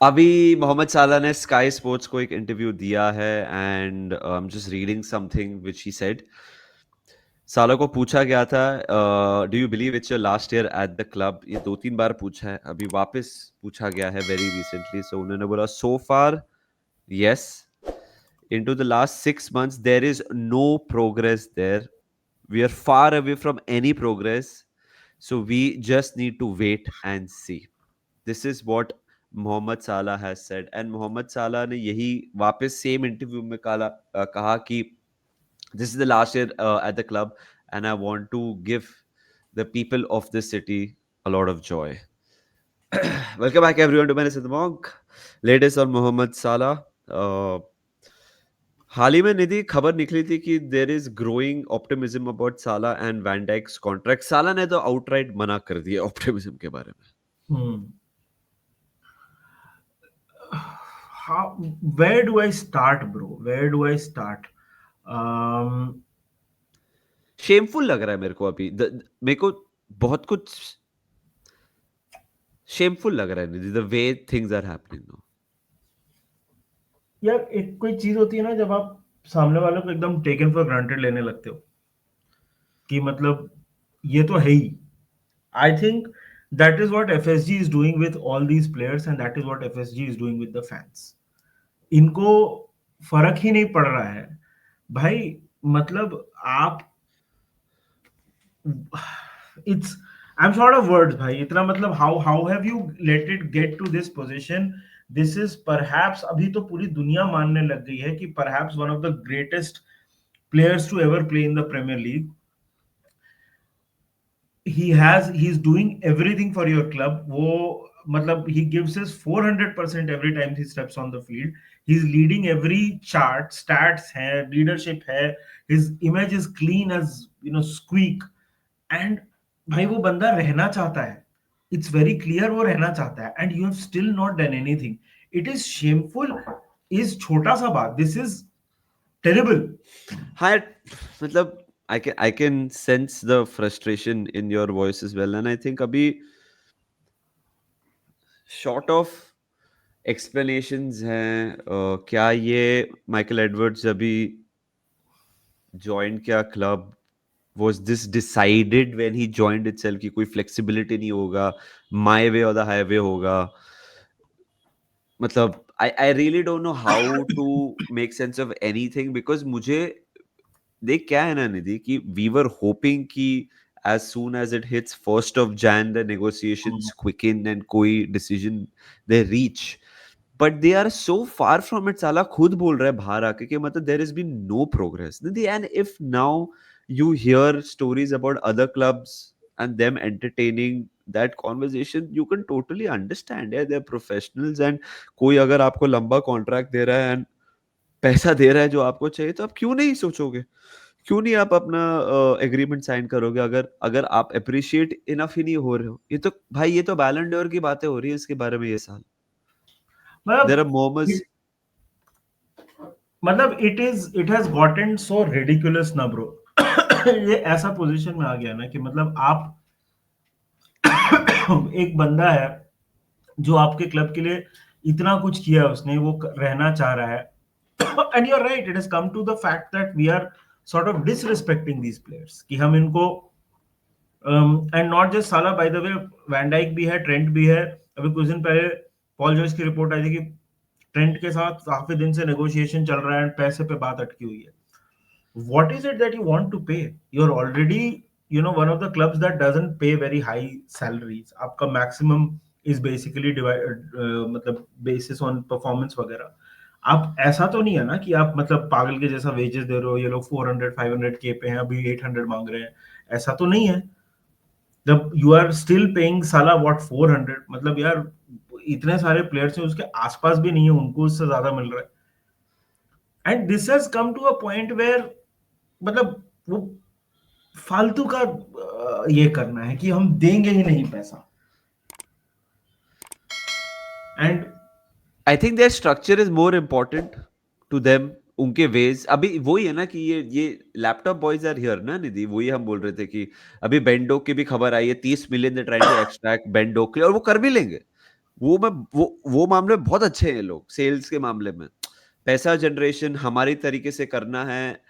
अभी मोहम्मद साला ने स्काई स्पोर्ट्स को एक इंटरव्यू दिया है and I am just reading something which he said. साला को पूछा गया था, do you believe it's your last year at the club. ये 2-3 बार पूछा है, अभी वापस पूछा गया है वेरी रिसेंटली। सो उन्होंने बोला सो फार yes, into the last 6 months there is no progress there. We are far away from any progress, so we just need to wait and see. This is what Mohamed Salah has said, and Mohammad साला ने यही वापस same interview में कहा कि this is the last year at the club and I want to give the people of this city a lot of joy. Welcome back everyone to Menace the Monk. Latest on Mohamed Salah. हाल ही में निधि खबर निकली थी कि there is growing optimism about Salah and van Dijk's contract. Salah ने तो outright मना कर दिया ऑप्टिमिज्म के बारे में। Where do I start, bro? Where do I start? Um, shameful लग रहा है मेरे को अभी। मेरे को बहुत कुछ शेमफुल लग रहा है Nidhi, the way things are happening now. यार एक कोई चीज होती है ना, जब आप सामने वालों को एकदम टेकन फॉर ग्रांटेड लेने लगते हो कि मतलब ये तो है ही। I think that is what FSG is doing with all these players and that is what FSG is doing with the fans. इनको फर्क ही नहीं पड़ रहा है भाई। मतलब आप it's I'm short of words भाई। इतना मतलब how have you let it get to this position? This is perhaps, अभी तो पूरी दुनिया मानने लग गई है कि perhaps one of the greatest players to ever play in the Premier League. He's doing everything for your club. वो मतलब he gives his 400% every time he steps on the field. He's leading every chart, stats है, leadership है, his image is clean as squeak. And भाई वो बंदा रहना चाहता है, इट्स वेरी क्लियर वो रहना चाहता है, and you have still not done anything. It is shameful is छोटा सा बात, दिस इज टेरिबल। हाँ मतलब I can sense the frustration in your voice as well, and I think अभी short of explanations हैं। क्या ये माइकल एडवर्ड्स अभी ज्वाइन किया club, was this decided when he joined itself कि कोई flexibility नहीं होगा, my way or the highway होगा। मतलब I really don't know how to make sense of anything because मुझे देख क्या है ना निधि कि we were hoping कि as soon as it hits 1st of Jan the negotiations quicken and कोई decision they reach, but they are so far from it। साला खुद बोल रहा है बाहर आके कि मतलब there has been no progress Nidhi. and if now you hear stories about other clubs and them entertaining that conversation, you can totally understand। yeah, they're professionals and कोई अगर आपको लंबा कॉन्ट्रैक्ट दे रहा है and पैसा दे रहा है जो आपको चाहिए, तो आप क्यों नहीं सोचोगे, क्यों नहीं आप अपना एग्रीमेंट साइन करोगे अगर अगर आप अप्रिशिएट इनफ ही नहीं हो रहे हो। ये तो भाई ये तो बैलन डोर की बातें हो रही है इसके बारे में ये साल। देयर आर मतलब मोमस। मतलब it has gotten so ridiculous ना ब्रो। ये ऐसा पोजीशन में आ गया ना कि मतलब आप एक बंदा है जो आपके क्लब के लिए इतना कुछ किया, उसने वो रहना चाह रहा है। and you're right, it has come to the fact that we are sort of disrespecting these players कि हम इनको and not just Salah, by the way van Dijk भी है, ट्रेंट भी है। अभी कुछ दिन पहले पॉल जॉर्ज की रिपोर्ट आई थी कि ट्रेंट के साथ काफी दिन से नेगोशिएशन चल रहा है एंड पैसे पे बात अटकी हुई है। what is it that you want to pay? You're already one of the clubs that doesn't pay very high salaries. आपका maximum is basically मतलब basis on performance वगैरह। आप ऐसा तो नहीं है ना कि आप मतलब पागल के जैसा वेजेस दे रहे हो, ये लोग 400-500 के पे हैं, अभी 800 मांग रहे हैं, ऐसा तो नहीं है। जब यू आर स्टिल पेइंग साला व्हाट 400, मतलब यार इतने सारे प्लेयर्स हैं उसके आसपास भी नहीं है, उनको उससे ज्यादा मिल रहा है। And this has come to a point where मतलब वो फालतू का ये करना है कि हम देंगे ही नहीं पैसा। And I think their structure is more important to them. उनके वेज अभी वही है ना कि ये लैपटॉप बॉयज आर हियर ना निधि। वही हम बोल रहे थे कि अभी बेंडो की भी खबर आई है, 30 million they trying to extract बेंडो के लिए, और वो कर भी लेंगे। वो मामले में बहुत अच्छे हैं लोग, सेल्स के मामले में। पैसा जनरेशन हमारी तरीके से करना है।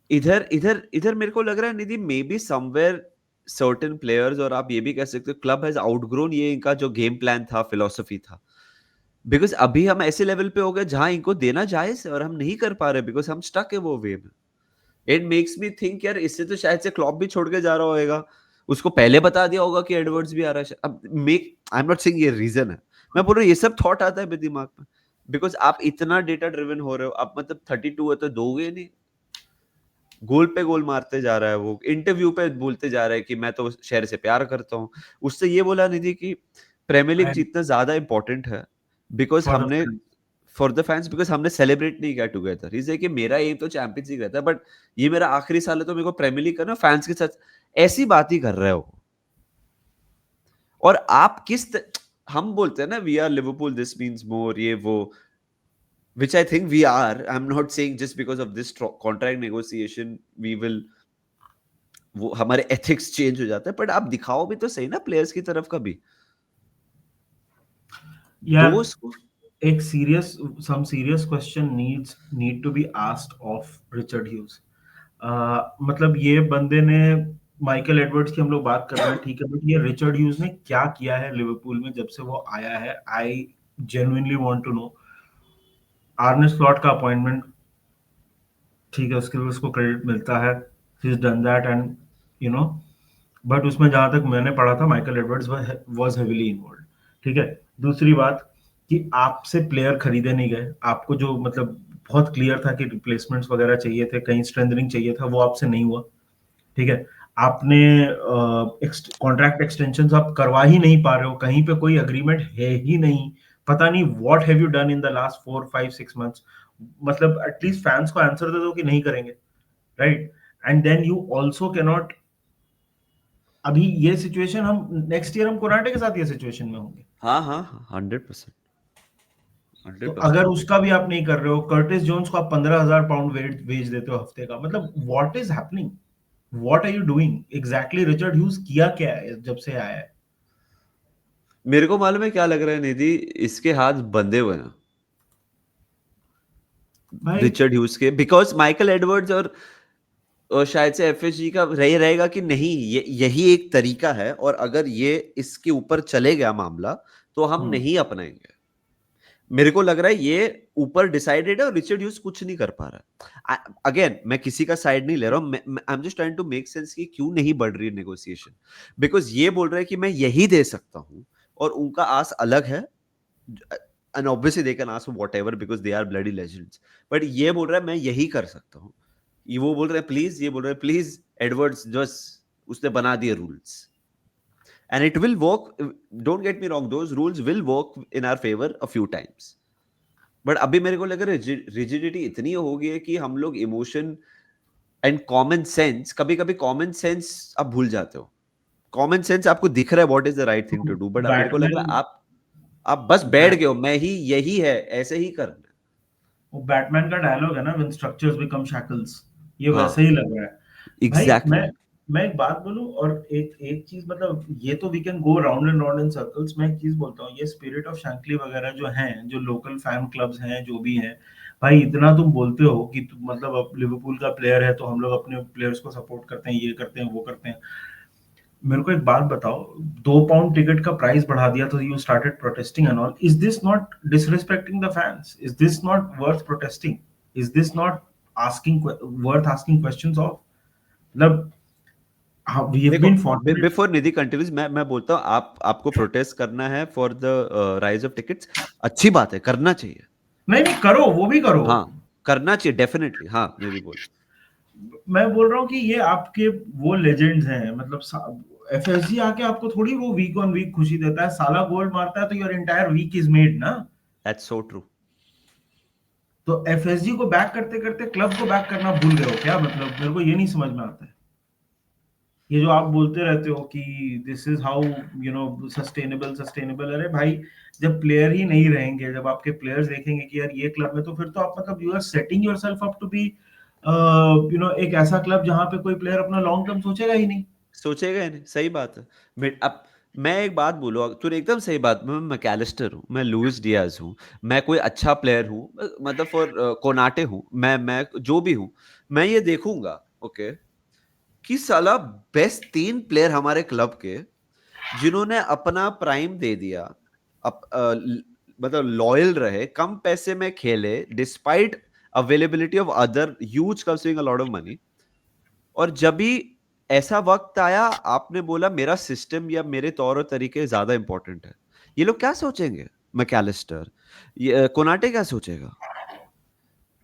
इधर इधर इधर मेरे को लग रहा है Nidhi, maybe somewhere certain players, और आप ये भी कह सकते हो क्लब हैज आउटग्रोन ये इनका जो गेम प्लान था, फिलोसफी था। बिकॉज अभी हम ऐसे लेवल पे हो गए जहां इनको देना जायज है और हम नहीं कर पा रहे, बिकॉज हम स्टक है वो वे में। इट मेक्स मी थिंक यार, इससे तो शायद से क्लॉप भी छोड़ के जा रहा होगा, उसको पहले बता दिया होगा कि एडवर्ड्स भी आ रहा है। अब make I am not saying ये रीजन है, मैं बोल रहा हूँ ये सब थॉट आता है मेरे दिमाग में, बिकॉज आप इतना डेटा ड्रिवन हो रहे हो। आप मतलब 32 है तो दोगे नहीं। गोल पे गोल मारते जा रहा है वो, इंटरव्यू पे बोलते जा रहा है कि मैं तो शहर से प्यार करता हूँ। उससे ये बोला निधि कि प्रीमियर लीग And जितना ज्यादा इंपॉर्टेंट है, बिकॉज for the हमने fans. For the fans, because हमने सेलिब्रेट नहीं किया टुगेदर। इसे कि मेरा एम तो चैंपियंस लीग रहता है, बट ये मेरा आखिरी साल है तो मेरे को प्रीमियर लीग करना, फैंस के साथ ऐसी बात ही कर रहे हो। और आप हम बोलते हैं ना we are Liverpool, this means more, ये वो, which I think we are. I'm not saying just because of this contract negotiation we will, वो हमारे एथिक्स चेंज हो जाते हैं, बट आप दिखाओ भी तो सही ना प्लेयर्स की तरफ का भी। यार दोस्त को एक serious some serious question need to be asked of Richard Hughes. मतलब ये बंदे ने, माइकल एडवर्ड्स की हम लोग बात कर रहे हैं ठीक है, बट ये रिचर्ड ह्यूज ने क्या किया है लिवरपूल में जब से वो आया है? I genuinely want to know. Arne Slot का अपॉइंटमेंट ठीक है, उसके लिए उसको क्रेडिट मिलता है, he is done that and you know, but उसमें जहां तक मैंने पढ़ा था Michael Edwards was heavily involve. ठीक है, दूसरी बात कि आपसे प्लेयर खरीदे नहीं गए, आपको जो मतलब बहुत क्लियर था कि रिप्लेसमेंट्स वगैरह चाहिए थे, कहीं स्ट्रेंथनिंग चाहिए था, वो आपसे नहीं हुआ। ठीक है, आपने कॉन्ट्रैक्ट एक्सटेंशन आप करवा ही नहीं पा रहे हो, कहीं पे कोई अग्रीमेंट है ही नहीं। पता नहीं what have you done in the last 4 5 6 months. मतलब एटलीस्ट फैंस को आंसर दे दो कि नहीं करेंगे, right? And then you also can not, अभी ये सिचुएशन हम नेक्स्ट ईयर हम कोनाटे के साथ ये सिचुएशन में होंगे। हाँ हाँ 100%, तो 100%। अगर उसका भी आप नहीं कर रहे हो, कर्टिस जोन्स को आप 15,000 पाउंड वेज देते हो हफ्ते का, मतलब what is happening, what are you doing exactly? Richard Hughes किया क्या है जब से आया है? मेरे को मालूम है क्या लग रहा है निधि, इसके हाथ बंधे हुए हैं भाई रिचर्ड ह्यूज के, बिकॉज माइकल एडवर्ड्स और शायद से एफएसजी का रही रहेगा कि नहीं, ये यही एक तरीका है, और अगर ये इसके ऊपर चले गया मामला तो हम नहीं अपनाएंगे। मेरे को लग रहा है ये ऊपर डिसाइडेड है और रिचर्ड ह्यूज कुछ नहीं कर पा रहा। अगेन मैं किसी का साइड नहीं ले रहा हूं, I am just trying to make sense कि क्यों नहीं बढ़ रही नेगोशिएशन। बिकॉज ये बोल रहा है कि मैं यही दे सकता हूं, और उनका आस अलग है, and obviously they can ask whatever because they are bloody legends, but ये बोल रहा है मैं यही कर सकता हूं। ये वो बोल रहे हैं प्लीज, ये बोल रहे हैं प्लीज एडवर्ड्स, जस्ट उसने बना दिए rules, and it will work. Don't get me wrong, those rules will work in our favor a few times, but अभी मेरे को लग रहा है रिजिडिटी इतनी हो गई है कि हम लोग इमोशन एंड कॉमन सेंस, कभी कभी कॉमन सेंस आप भूल जाते हो। कॉमन सेंस आपको दिख रहा है what is the right thing to do, but अब मेरे को लग रहा बैटमैन, है आप बस बैठ गए हो, मैं ही यही है, ऐसे ही करना है। वो बैटमैन का डायलॉग है ना, व्हेन स्ट्रक्चर्स बिकम शैकल्स, ये वैसे हाँ ही लग रहा है। भाई एग्जैक्टली। मैं एक बात बोलूं, और एक एक चीज, मतलब ये तो we can go round and round in circles. मैं एक चीज बोलता हूँ, ये स्पिरिट ऑफ शैंकली वगैरह जो हैं, जो लोकल फैन क्लब्स हैं, जो भी हैं, भाई इतना तुम बोलते हो कि मतलब अब लिवरपूल का प्लेयर है तो हम लोग अपने प्लेयर्स को सपोर्ट करते हैं, ये करते हैं, वो करते हैं। मेरे को एक बात बताओ, 2 पाउंड टिकट का प्राइस बढ़ा दिया तो you started protesting and all. Is this not disrespecting the fans? Is this not worth protesting? Is this not asking worth asking questions of? मतलब वी हैव देखो been fortunate. Before Nidhi continues, मैं बोलता हूँ आपको protest करना है for the rise of tickets, अच्छी बात है, करना चाहिए। नहीं नहीं, करो, वो भी करो। हाँ करना चाहिए डेफिनेटली, हाँ निधि बोल। मैं बोल रहा हूँ कि ये आपके वो लेजेंड्स हैं, मतलब एफएसजी आके आपको थोड़ी वो वीक ऑन वीक खुशी देता है, साला गोल मारता है तो your entire week is made ना। That's so true. तो एफएसजी को बैक करते करते क्लब को बैक करना भूल गए हो क्या? मतलब मेरे को ये नहीं समझ में आता है। ये जो आप बोलते रहते हो कि this is how you know sustainable sustainable, अरे भाई जब प्लेयर ही नहीं रहेंगे, जब आपके प्लेयर्स देखेंगे कि यार ये क्लब में, तो फिर तो आप मतलब you are setting yourself up to be एक ऐसा क्लब जहां पे कोई प्लेयर अपना लॉन्ग टर्म सोचेगा ही नहीं। सोचेगा ही नहीं, सही बात है। अब मैं एक बात बोलूँ, तूने एकदम सही बात, मैं मैकलिस्टर हूँ, मैं लुइस डियाज हूँ, मैं कोई अच्छा प्लेयर हूँ, मतलब फॉर कोनाटे हूँ, मैं जो भी हूँ, मैं ये देखूंगा, ओके, कि साला बेस्ट 3 प्लेयर हमारे क्लब के, जिन्होंने अपना प्राइम दे दिया, मतलब लॉयल रहे, कम पैसे में खेले, despite availability of other huge coming a lot of money, और जब भी ऐसा वक्त आया, आपने बोला मेरा सिस्टम या मेरे तौर और तरीके ज्यादा इंपॉर्टेंट है, ये लोग क्या सोचेंगे? मैकलिस्टर, ये कोनाटे क्या सोचेगा?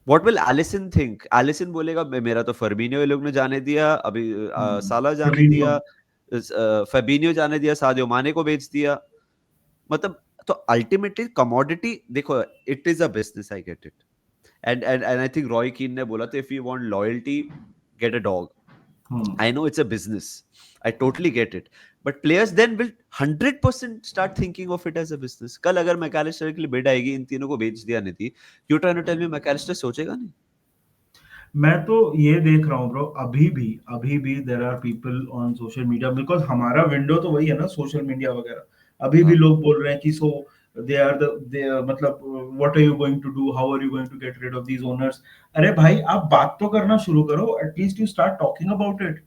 What will Alisson think? Alisson बोलेगा मेरा तो फर्मीनियो ये लोग ने जाने दिया, अभी साला जाने फेबिनियो। दिया, फेबिनियो जाने दिया, सादियो माने को बेच दिया, मतलब, तो अल्टीमेटली कमोडिटी देखो, it is a business, I get it, and I think Roy कीन ने बोला था, if you want loyalty, get a dog. Hmm. I know it's a business. I totally get it. But players then will 100% start thinking of it as a business. कल अगर McAllister के लिए bid आएगी, इन तीनों को बेच दिया Nidhi, you trying to tell me Mac Allister सोचेगा नहीं? मैं तो ये देख रहा हूँ ब्रो, अभी भी there are people on social media, because हमारा विंडो तो वही है ना, सोशल मीडिया वगैरह। अभी भी हाँ, लोग बोल रहे हैं कि सो दे मतलब what are you going to do, how are you going to get rid of these owners. अरे भाई, आप बात तो करना शुरू करो, at least you start talking about it.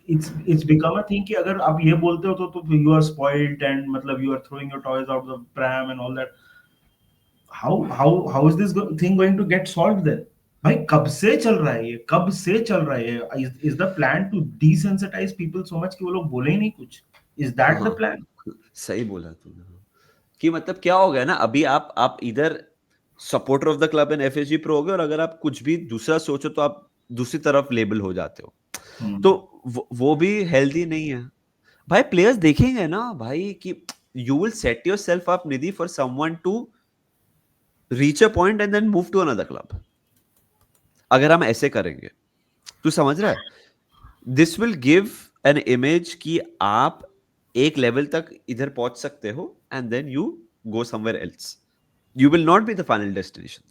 It's become a thing कि अगर आप ये बोलते हो तो यू आर स्पॉइल्ड, एंड मतलब you are throwing your toys out the pram and all that. How is this thing going to get solved then? भाई कब से चल रहा है ये, कब से चल रहा है ये? Is the plan to desensitize people so much कि वो लोग बोले ही नहीं कुछ? इज दैट द हाँ, प्लान? सही बोला तूने, हाँ। कि मतलब क्या हो गया ना, अभी आप इधर supporter of the club and FSG pro हो गए, और अगर आप कुछ भी दूसरा सोचो तो आप दूसरी तरफ लेबल हो जाते हो, तो वो भी हेल्दी नहीं है भाई। प्लेयर्स देखेंगे ना भाई कि you will set your self up Nidhi for someone to reach a point and then move to another club, अगर हम ऐसे करेंगे। तू समझ रहा है? This will give an image कि आप एक लेवल तक इधर पहुंच सकते हो, and then you go somewhere else, you will not be the final destination.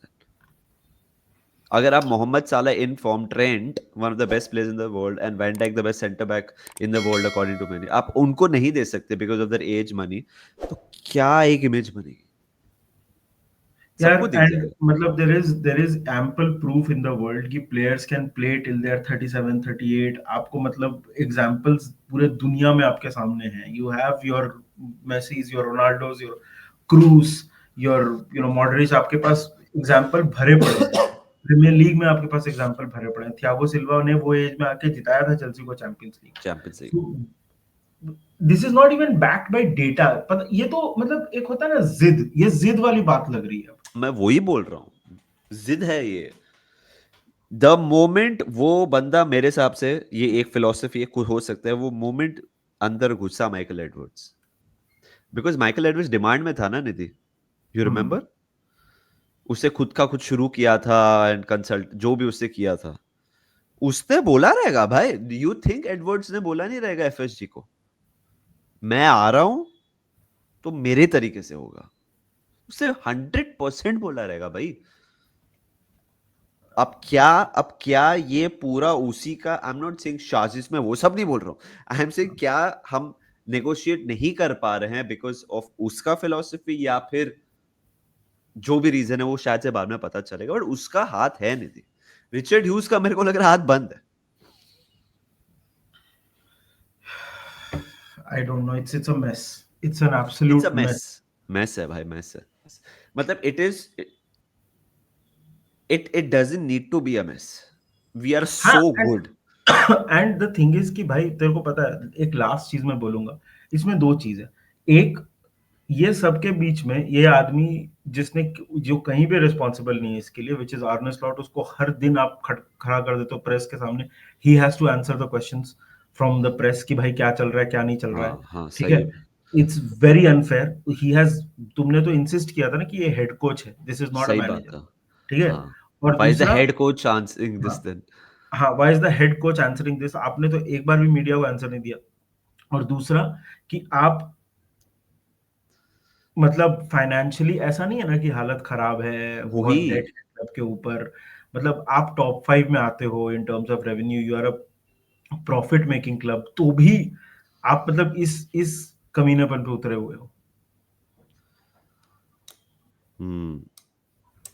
अगर आप Mohamed Salah in form, Trent one of the best players in the world, and van Dijk the best centre back in the world according to many, आप उनको नहीं दे सकते because of their age, money, तो क्या एक image बनेगी? यार, सबको दिख एंड जाएगा। मतलब there is ample proof in the world कि players can play till they are 37 38। आपको मतलब एग्जांपल्स पूरे दुनिया में आपके सामने हैं। You have your Messis, your Ronaldos, your Kroos, your Modric. आपके पास एग्जांपल भरे पड़े हैं। प्रीमियर लीग में आपके पास एग्जांपल भरे पड़े हैं। थियागो सिल्वा ने वो एज में आके जिताया था चेल्सी को champions league. Champions league. So, this is not even backed by data. पता, ये तो मतलब एक होता है ना जिद, ये जिद वाली बात लग रही है। मैं वही बोल रहा हूँ, जिद है ये। द मोमेंट वो बंदा, मेरे हिसाब से ये एक फिलोसफी हो सकता है, वो मोमेंट अंदर घुसा Michael Edwards, because Michael Edwards demand में था ना निधि, यू हम्म। रिमेंबर? उससे खुद का कुछ शुरू किया था, एंड कंसल्ट जो भी उससे किया था, उसने बोला रहेगा भाई। यू थिंक एडवर्ड्स ने बोला नहीं रहेगा एफएसजी को, मैं आ रहा हूं तो मेरे तरीके से होगा? उससे 100% बोला रहेगा भाई। अब क्या ये पूरा उसी का, आई एम नॉट सेइंग साजिश में वो सब नहीं बोल रहा हूं, आई एम सेइंग क्या हम नेगोशिएट नहीं कर पा रहे हैं बिकॉज ऑफ उसका फिलॉसफी, या फिर जो भी रीजन है वो शायद से बाद में पता चलेगा, बट उसका हाथ है नहीं। रिचर्ड ह्यूज का मेरे को लग रहा है हाथ बंद है। I don't know. It's a mess. It's an it's a absolute mess, mess. Mess है भाई, मेस है। मतलब it is, it doesn't need to be a mess, we are हाँ, so and good. And the thing is कि भाई तेरे को पता है, एक लास्ट चीज मैं बोलूंगा। इसमें दो चीज है। एक, ये सबके बीच में ये आदमी जिसने, जो कहीं पे रिस्पॉन्सिबल नहीं है इसके लिए, विच इज आर्ने स्लॉट, उसको हर दिन आप खड़ा कर देते हो प्रेस के सामने। He has to answer the questions from the press कि भाई क्या चल रहा है, क्या नहीं चल रहा है। हाँ हाँ, ठीक है। सही है। It's very unfair. He has, तुमने तो इंसिस्ट किया था ना कि ये हेड कोच है, दिस इज नॉट अ सही बात मैनेजर। है। ठीक है। हाँ, और व्हाई इज द दूसरा, हेड कोच आंसरिंग हाँ दिस देन? हाँ, why is the head coach answering this? आपने तो एक बार भी मीडिया को आंसर नहीं दिया। और दूसरा कि आप मतलब फाइनेंशियली ऐसा नहीं है ना कि हालत खराब है, बहुत वही, डेट है क्लब के ऊपर। मतलब आप टॉप 5 में आते हो in terms of revenue, you are a profit making club, तो भी आप मतलब इस कमीनेपन पे उतरे हुए हो।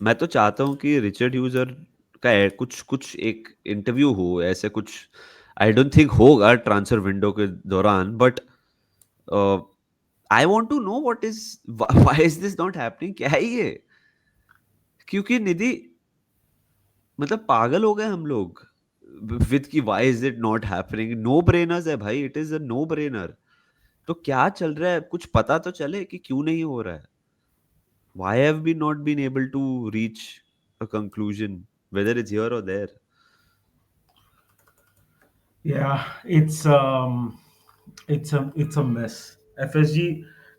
मैं तो चाहता हूँ कि रिचर्ड ह्यूजर का कुछ कुछ एक इंटरव्यू हो ऐसे कुछ। आई डोंट थिंक होगा ट्रांसफर विंडो के दौरान, but I want to know what is why is this not happening, क्या है ये? क्योंकि निधि, मतलब पागल हो गए हम लोग विद की why is it not happening. No brainers है भाई, it is a no brainer. तो क्या चल रहा है, कुछ पता तो चले कि क्यों नहीं हो रहा है। Why have we not been able to reach a conclusion, whether it's here or there? Yeah, it's a mess. FSG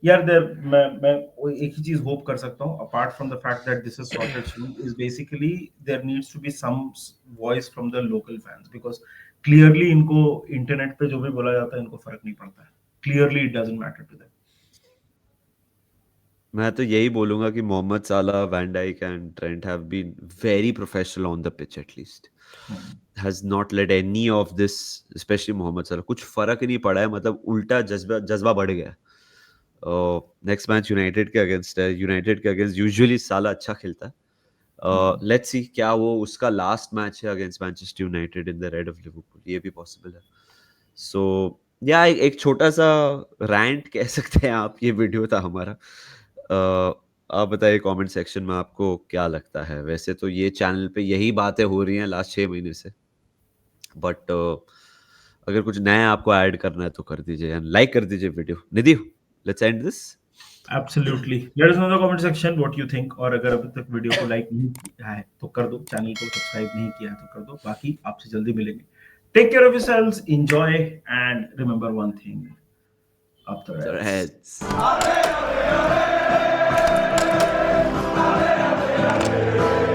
यार देर मैं वो एक ही चीज होप कर सकता हूँ apart from the fact that this is sorted soon is basically there needs to be some voice from the local fans because clearly इनको internet पे जो भी बोला जाता है इनको फर्क नहीं पड़ता है। Clearly it doesn't matter to them. मैं तो यही बोलूंगा कि Mohamed Salah, van Dijk and Trent have been very professional on the pitch at least. Has not let any of this, specially Mohamed Salah, कुछ फर्क ही नहीं पड़ा है। मतलब उल्टा जज्बा जज्बा बढ़ गया। नेक्स्ट मैच यूनाइटेड के अगेंस्ट है। यूनाइटेड के अगेंस्ट यूजुअली साला अच्छा खेलता है। लेट्स सी क्या वो उसका लास्ट मैच है against Manchester United in the rid of Liverpool, ये भी पॉसिबल है। सो या एक छोटा सा रैंट कह सकते हैं आप, ये वीडियो था हमारा। आप बताइए कमेंट सेक्शन में आपको क्या लगता है। वैसे तो ये चैनल पे यही बातें हो रही हैं लास्ट 6 महीने से, बट अगर कुछ नया आपको ऐड करना है तो कर दीजिए एंड लाइक कर दीजिए video. Nidhi, let's end this. Absolutely, let us know in the comment section what you think. और अगर अभी तक वीडियो को लाइक नहीं किया है तो कर दो, चैनल को सब्सक्राइब नहीं किया है तो कर दो। बाकी आपसे जल्दी मिलेंगे। Take care of yourselves, enjoy and remember one thing, up the Reds. Reds.